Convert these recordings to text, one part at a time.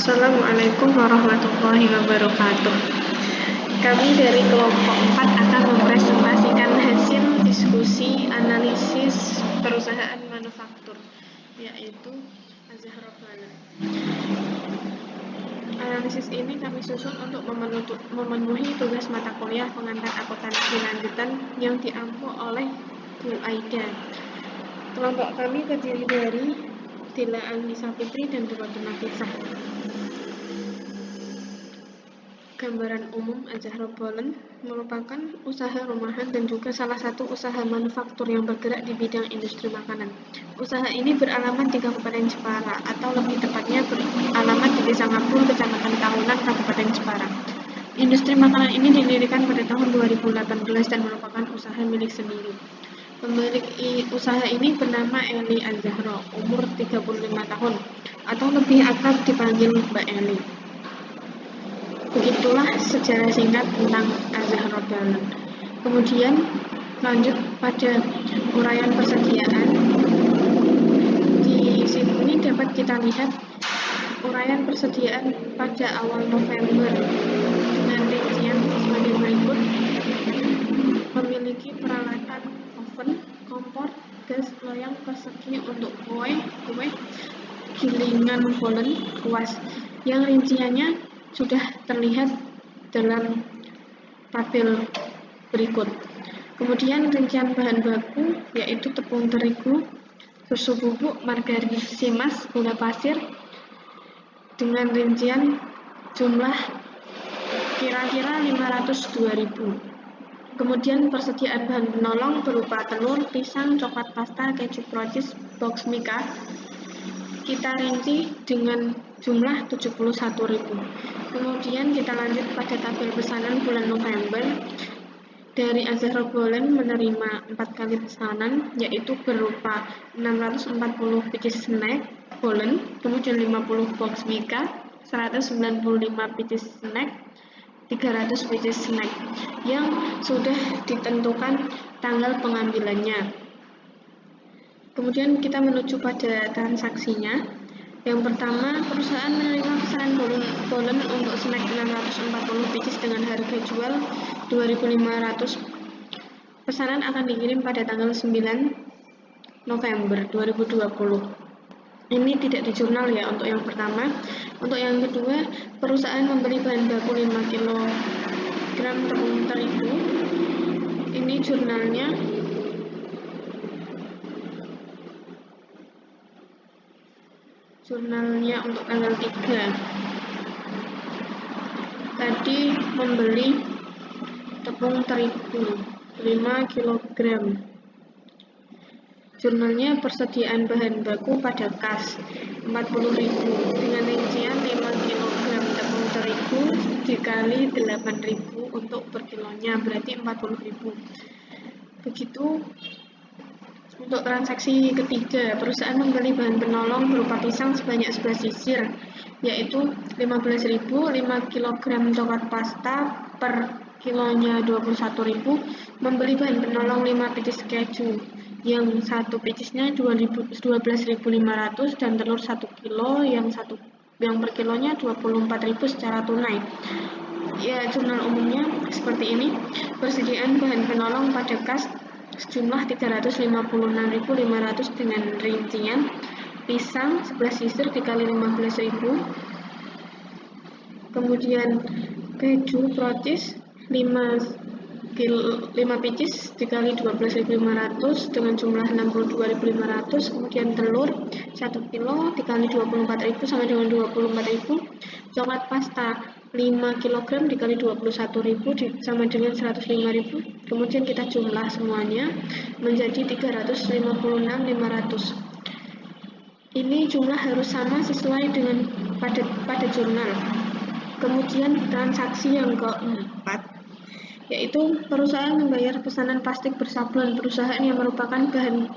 Assalamualaikum warahmatullahi wabarakatuh. Kami dari kelompok 4 akan mempresentasikan hasil diskusi analisis perusahaan manufaktur, yaitu Az-Zahra Balen. Analisis ini kami susun untuk memenuhi tugas mata kuliah pengantar akuntansi lanjutan yang diampu oleh Bu Aida. Kelompok kami terdiri dari Dila Anissa Fitri dan Dorotu Nafisah. Gambaran umum Az-Zahra Balen merupakan usaha rumahan dan juga salah satu usaha manufaktur yang bergerak di bidang industri makanan. Usaha ini beralamat di Kabupaten Jepara, atau lebih tepatnya beralamat di Desa Ngapul, Kecamatan Tahunan, Kabupaten Jepara. Industri makanan ini didirikan pada tahun 2018 dan merupakan usaha milik sendiri. Pemilik usaha ini bernama Eli Az-Zahra, umur 35 tahun, atau lebih akrab dipanggil Mbak Eli. Begitulah sejarah singkat tentang Az-Zahra Balen. Kemudian lanjut pada uraian persediaan. Di sini dapat kita lihat uraian persediaan pada awal November dengan rincian sebagai berikut: memiliki peralatan oven, kompor, gas, loyang persegi untuk kue, gilingan bolen, kuas, yang rinciannya sudah terlihat dalam tabel berikut. Kemudian rincian bahan baku yaitu tepung terigu, susu bubuk, margarin, simas, gula pasir, dengan rincian jumlah kira-kira 502.000. Kemudian persediaan bahan penolong berupa telur, pisang, coklat pasta, keju Prodis, box Mika kita rinci dengan jumlah 71.000. Kemudian kita lanjut pada tabel pesanan bulan November. Dari Az-Zahra Balen menerima 4 kali pesanan, yaitu berupa 640 biji snack Bolen, kemudian 50 box Mika, 195 biji snack, 300 biji snack yang sudah ditentukan tanggal pengambilannya. Kemudian kita menuju pada transaksinya. Yang pertama, perusahaan menerima pesanan bolen untuk snack 640 biji dengan harga jual 2.500. Pesanan akan dikirim pada tanggal 9 November 2020. Ini tidak di jurnal ya untuk yang pertama. Untuk yang kedua, perusahaan membeli bahan baku 5 kg tepung terigu. Ini jurnalnya untuk tanggal 3. Tadi membeli tepung terigu 5 kg. Jurnalnya persediaan bahan baku pada kas 40.000 dengan rincian 5 kg tepung terigu dikali 8.000 untuk per kilonya, berarti 40.000. Begitu untuk transaksi ketiga, perusahaan membeli bahan penolong berupa pisang sebanyak 11 sisir, yaitu 15.000, 5 kg coklat pasta per kilonya 21.000, membeli bahan penolong 5 picis keju yang satu picisnya 12.500 dan telur 1 kilo yang per kilonya 24.000 secara tunai. Ya, jurnal umumnya seperti ini. Persediaan bahan penolong pada kas sejumlah 356.500 dengan rincian pisang 11 sisir dikali 15.000, kemudian keju Prodis 5 picis dikali 12.500 dengan jumlah 62.500, kemudian telur 1 kilo dikali 24.000 sama dengan 24.000, coklat pasta 5 kg dikali 21.000 sama dengan 105.000, kemudian kita jumlah semuanya menjadi 356.500. Ini jumlah harus sama sesuai dengan pada jurnal. Kemudian transaksi yang keempat, yaitu perusahaan membayar pesanan plastik bersablon perusahaan yang merupakan bahan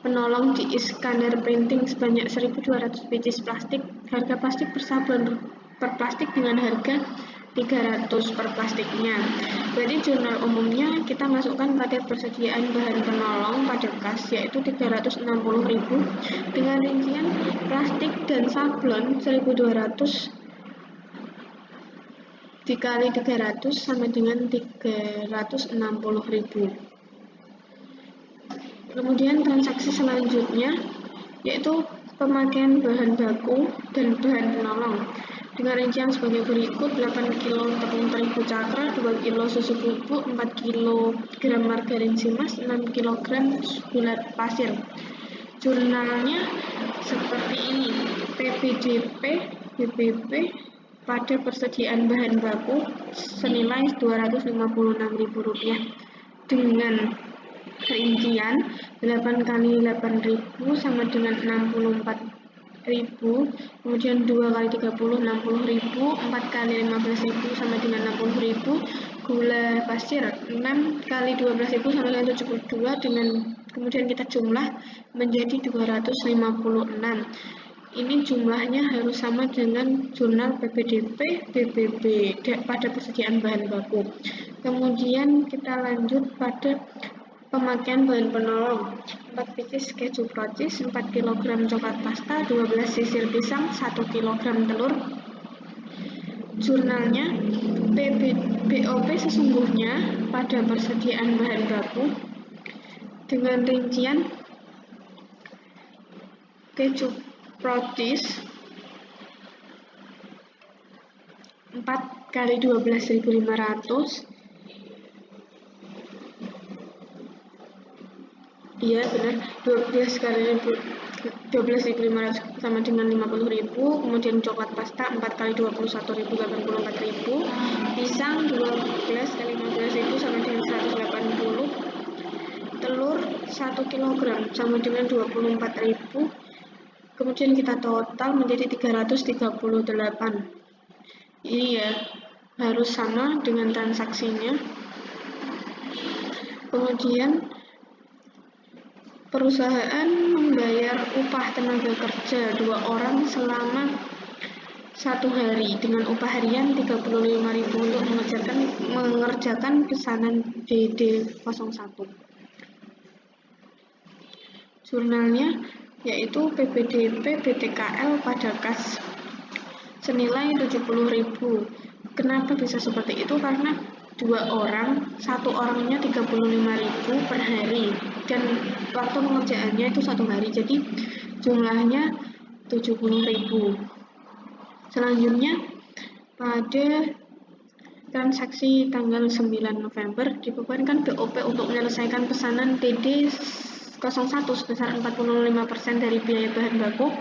penolong di Iskandar Printing sebanyak 1.200 biji plastik. Harga plastik bersablon per plastik dengan harga 300 per plastiknya. Berarti jurnal umumnya kita masukkan pada persediaan bahan penolong pada kas, yaitu 360.000 dengan rincian plastik dan sablon 1.200 dikali 300 sama dengan 360.000. Kemudian transaksi selanjutnya yaitu pemakaian bahan baku dan bahan penolong dengan rincian sebagai berikut: 8 kg tepung terigu cakra, 2 kg susu bubuk, 4 kg margarin simas, 6 kg gula pasir. Jurnalnya seperti ini: PPDP BPP pada persediaan bahan baku senilai Rp256.000 dengan rincian 8 kali 8.000 sama dengan 64.000, kemudian 2 kali 30 60.000, 4 kali 15.000 sama dengan 60.000, gula pasir 6 kali 12.000 sama dengan 72, dengan kemudian kita jumlah menjadi 256. Ini jumlahnya harus sama dengan jurnal PPDP BPB pada persediaan bahan baku. Kemudian kita lanjut pada pemakaian bahan penolong: 4 pieces keju Prancis, 4 kg coklat pasta, 12 sisir pisang, 1 kg telur. Jurnalnya BOP sesungguhnya pada persediaan bahan baku dengan rincian keju Prancis 4 kali 12.500. Iya benar, 12 kali 12.500 sama dengan 50.000, kemudian coklat pasta 4 kali 21.000 84.000, pisang 12 kali 15.000 sama dengan 180, telur 1 kg sama dengan 24.000, kemudian kita total menjadi 338. Ini ya harus sama dengan transaksinya. Kemudian perusahaan membayar upah tenaga kerja 2 orang selama 1 hari dengan upah harian 35.000 untuk mengerjakan pesanan DD01. Jurnalnya yaitu PPDP BTKL pada kas senilai 70.000. Kenapa bisa seperti itu? Karena 2 orang, 1 orangnya 35.000 per hari dan waktu pengerjaannya itu 1 hari, jadi jumlahnya 70.000. Selanjutnya pada transaksi tanggal 9 November dibebankan BOP untuk menyelesaikan pesanan DD01 sebesar 45% dari biaya bahan baku.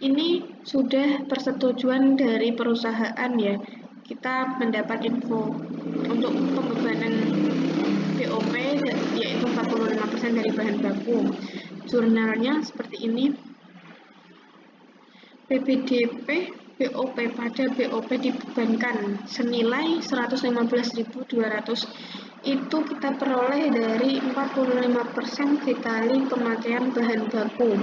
Ini sudah persetujuan dari perusahaan ya. Kita mendapat info untuk pembebanan BOP yaitu 45% dari bahan baku. Jurnalnya seperti ini: PPDP BOP pada BOP dibebankan senilai 115.200. Itu kita peroleh dari 45% dikali pemakaian bahan baku.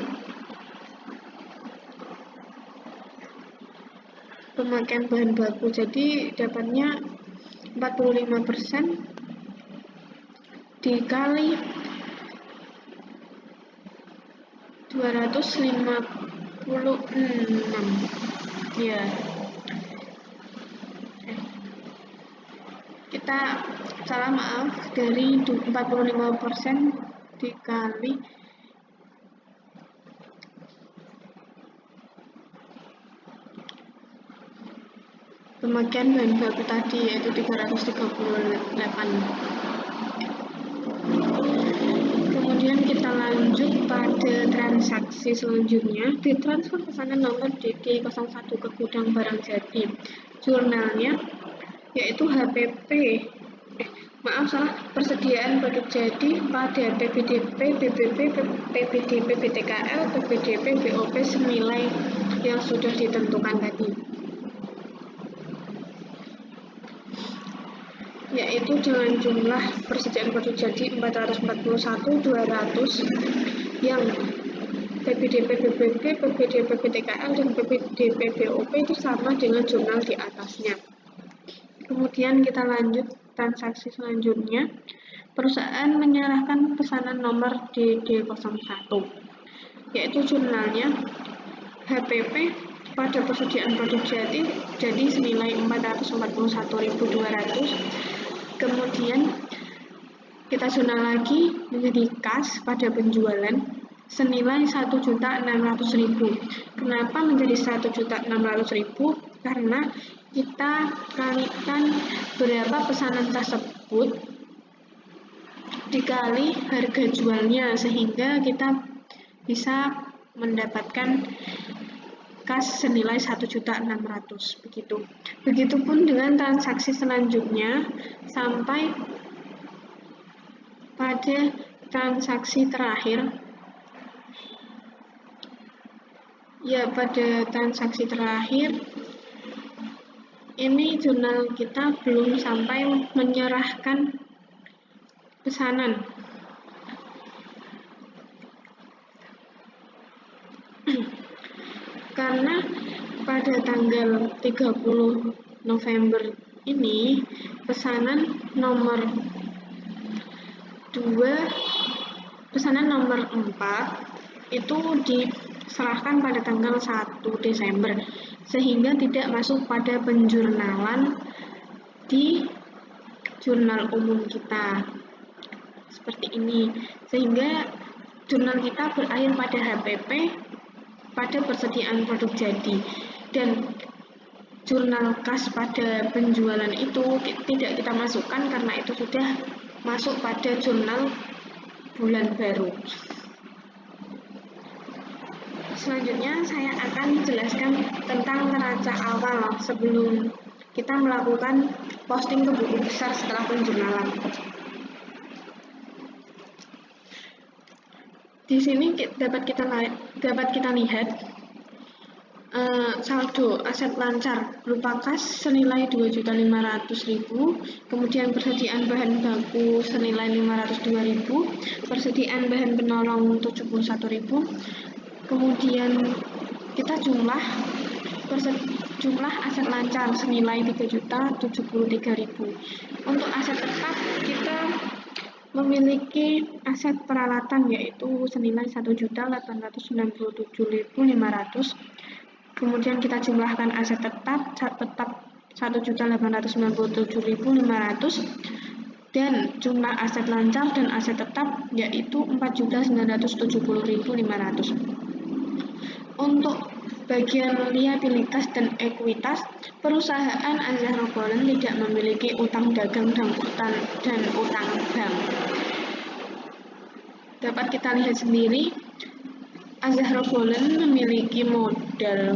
Pemakaian bahan baku, jadi dapatnya 45% dikali 256 ya. Kita salah, maaf, dari 45% dikali pemakaian bahan baku tadi yaitu 338. Kemudian kita lanjut pada transaksi selanjutnya, ditransfer pesanan nomor DD01 ke gudang barang jadi. Jurnalnya yaitu persediaan produk jadi pada PPDP BPP PPDP BTKL PPDP BOP senilai yang sudah ditentukan tadi, yaitu dengan jumlah persediaan produk jadi 441.200 yang PPDP BPP, PPDP BTKL, dan PPDP BOP itu sama dengan jurnal di atasnya. Kemudian kita lanjut transaksi selanjutnya, perusahaan menyerahkan pesanan nomor DD01, yaitu jurnalnya HPP pada persediaan produk jadi senilai 441.200. Kemudian kita jurnal lagi menjadi kas pada penjualan senilai 1.600.000. Kenapa menjadi 1.600.000? Karena kita kalikan berapa pesanan tersebut dikali harga jualnya, sehingga kita bisa mendapatkan kas senilai 1.600.000. Begitupun dengan transaksi selanjutnya sampai pada transaksi terakhir. Pada transaksi terakhir ini jurnal kita belum sampai menyerahkan pesanan. Karena pada tanggal 30 November ini pesanan nomor 4 itu diserahkan pada tanggal 1 Desember, sehingga tidak masuk pada penjurnalan di jurnal umum kita. Seperti ini, sehingga jurnal kita berakhir pada HPP pada persediaan produk jadi, dan jurnal kas pada penjualan itu tidak kita masukkan karena itu sudah masuk pada jurnal bulan baru. Selanjutnya saya akan jelaskan tentang neraca awal sebelum kita melakukan posting ke buku besar setelah penjurnalan. Di sini dapat kita lihat saldo aset lancar berupa kas senilai 2.500.000, kemudian persediaan bahan baku senilai 502.000, persediaan bahan penolong 71.000, kemudian kita jumlah aset lancar senilai 3.073.000. Untuk aset tetap kita memiliki aset peralatan yaitu senilai 1.897.500. Kemudian kita jumlahkan aset tetap 1.897.500 dan jumlah aset lancar dan aset tetap yaitu 4.970.500. Untuk bagian liabilitas dan ekuitas, perusahaan Az-Zahra Poland tidak memiliki utang dagang dan utang bank. Dapat kita lihat sendiri, Az-Zahra Poland memiliki modal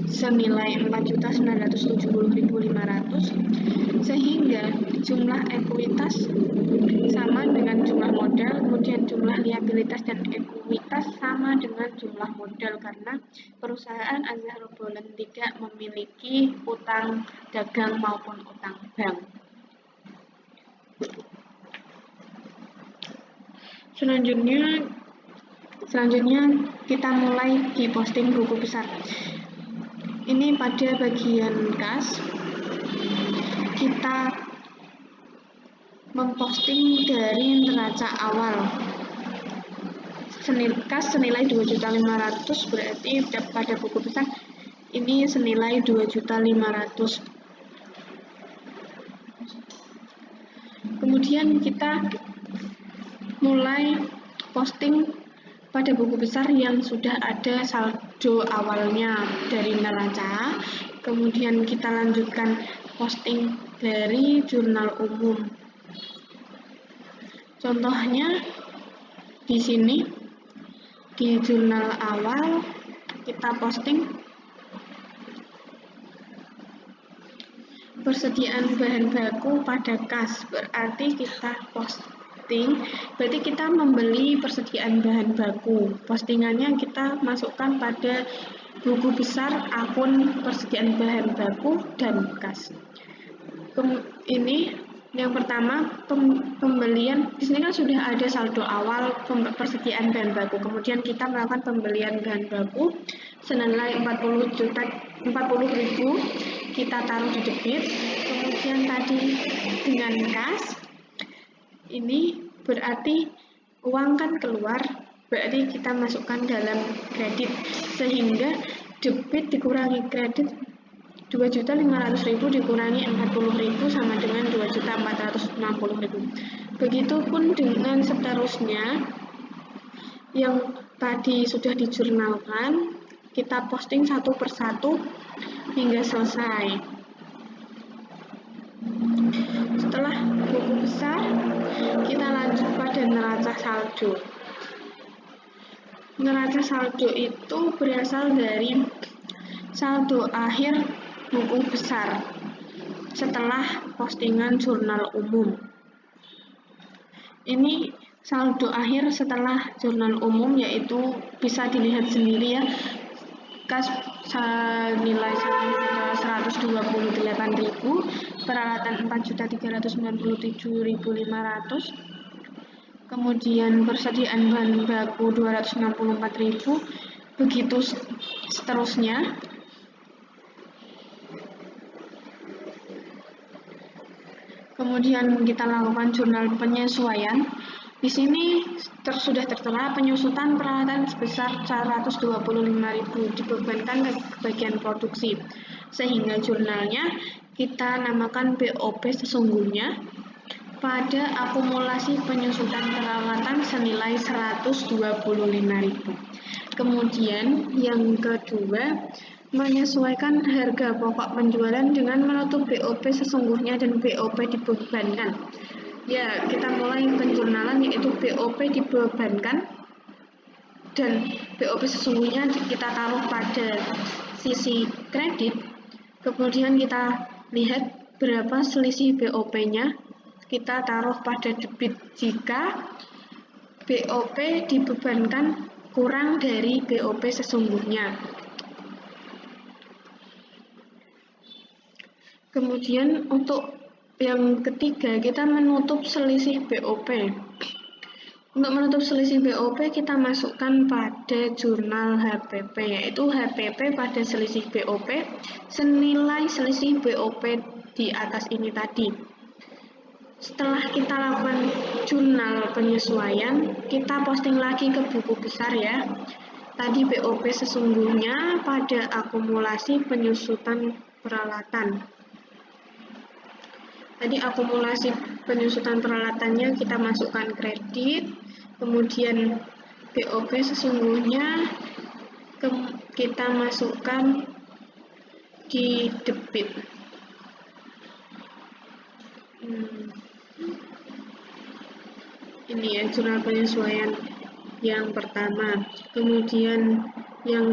senilai 4.970.500, sehingga jumlah ekuitas sama dengan jumlah modal, kemudian jumlah liabilitas dan ekuitas sama dengan jumlah modal, karena perusahaan Az-Zahra Poland tidak memiliki utang dagang maupun utang bank. Selanjutnya kita mulai di posting buku besar. Ini pada bagian kas, kita memposting dari neraca awal. Kas senilai 2.500.000, berarti pada buku besar ini senilai 2.500.000. Kemudian kita mulai posting pada buku besar yang sudah ada saldo awalnya dari neraca. Kemudian kita lanjutkan posting dari jurnal umum. Contohnya di sini di jurnal awal kita posting persediaan bahan baku pada kas, berarti kita membeli persediaan bahan baku. Postingannya kita masukkan pada buku besar akun persediaan bahan baku dan kas. Ini yang pertama, pembelian. Di sini kan sudah ada saldo awal persediaan bahan baku. Kemudian kita melakukan pembelian bahan baku senilai 40.000. kita taruh di debit. Kemudian tadi dengan kas, ini berarti uang kan keluar, berarti kita masukkan dalam kredit, sehingga debit dikurangi kredit 2.500.000 dikurangi 40.000 sama dengan 2.460.000. Begitupun dengan seterusnya yang tadi sudah dijurnalkan, kita posting satu persatu hingga selesai. Setelah buku besar, kita lanjut pada neraca saldo. Neraca saldo itu berasal dari saldo akhir buku besar setelah postingan jurnal umum. Ini saldo akhir setelah jurnal umum, yaitu bisa dilihat sendiri ya, kas nilai 128.000, peralatan 4.397.500, kemudian persediaan bahan baku 264.000, begitu seterusnya. Kemudian kita lakukan jurnal penyesuaian. Di sini sudah tertera penyusutan peralatan sebesar 125.000 dibebankan ke bagian produksi, sehingga jurnalnya kita namakan BOP sesungguhnya pada akumulasi penyusutan peralatan senilai 125.000. Kemudian yang kedua, menyesuaikan harga pokok penjualan dengan menutup BOP sesungguhnya dan BOP dibebankan. Ya, kita mulai penjurnalan yaitu BOP dibebankan dan BOP sesungguhnya kita taruh pada sisi kredit. Kemudian kita lihat berapa selisih BOP-nya, kita taruh pada debit jika BOP dibebankan kurang dari BOP sesungguhnya. Kemudian untuk yang ketiga, kita menutup selisih BOP. Untuk menutup selisih BOP, kita masukkan pada jurnal HPP, yaitu HPP pada selisih BOP senilai selisih BOP di atas ini tadi. Setelah kita lakukan jurnal penyesuaian, kita posting lagi ke buku besar ya. Tadi BOP sesungguhnya pada akumulasi penyusutan peralatan. Tadi akumulasi penyusutan peralatannya kita masukkan kredit, kemudian BOP sesungguhnya kita masukkan di debit. Ini ya jurnal penyesuaian yang pertama. Kemudian yang